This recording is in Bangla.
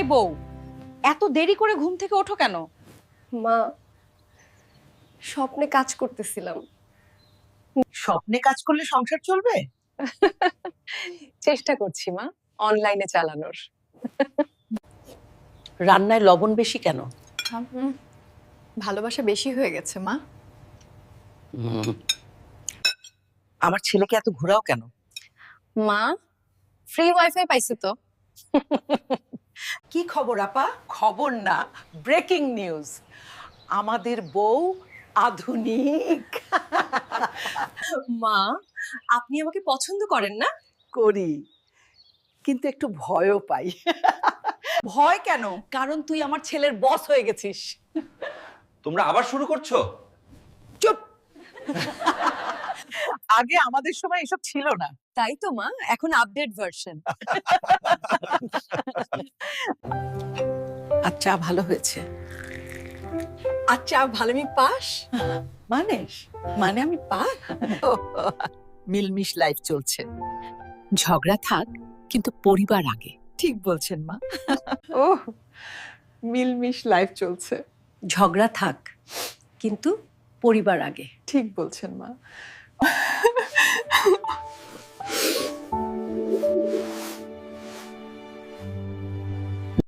এই বউ, এত দেরি করে ঘুম থেকে ওঠো কেন? মা, স্বপ্নে কাজ করতেছিলাম। স্বপ্নে কাজ করলে সংসার চলবে? চেষ্টা করছি মা, অনলাইনে চালানোর। রান্নায় লবণ বেশি কেন? ভালোবাসা বেশি হয়ে গেছে মা। আমার ছেলেকে এত ঘোরাও কেন? মা, ফ্রি ওয়াইফাই পাইছে তো। কি খবর আপা? খবর না, ব্রেকিং নিউজ। আমাদের বউ আধুনিক। মা, আপনি আমাকে পছন্দ করেন না? করি, কিন্তু একটু ভয়ও পাই। ভয় কেন? কারণ তুই আমার ছেলের বস হয়ে গেছিস। তোমরা আবার শুরু করছো? চুপ। আগে আমাদের সময় এসব ছিল না। তাই তো মা, এখন আপডেট ভার্সন। আচ্ছা, ভালো হয়েছে। আচ্ছা, ভালো আমি পাস। মানে আমি পার। মিলমিশ লাইফ চলছে। ঝগড়া থাক, কিন্তু পরিবার আগে। ঠিক বলছেন মা। ও, মিলমিশ লাইফ চলছে। ঝগড়া থাক, কিন্তু পরিবার আগে। ঠিক বলছেন মা।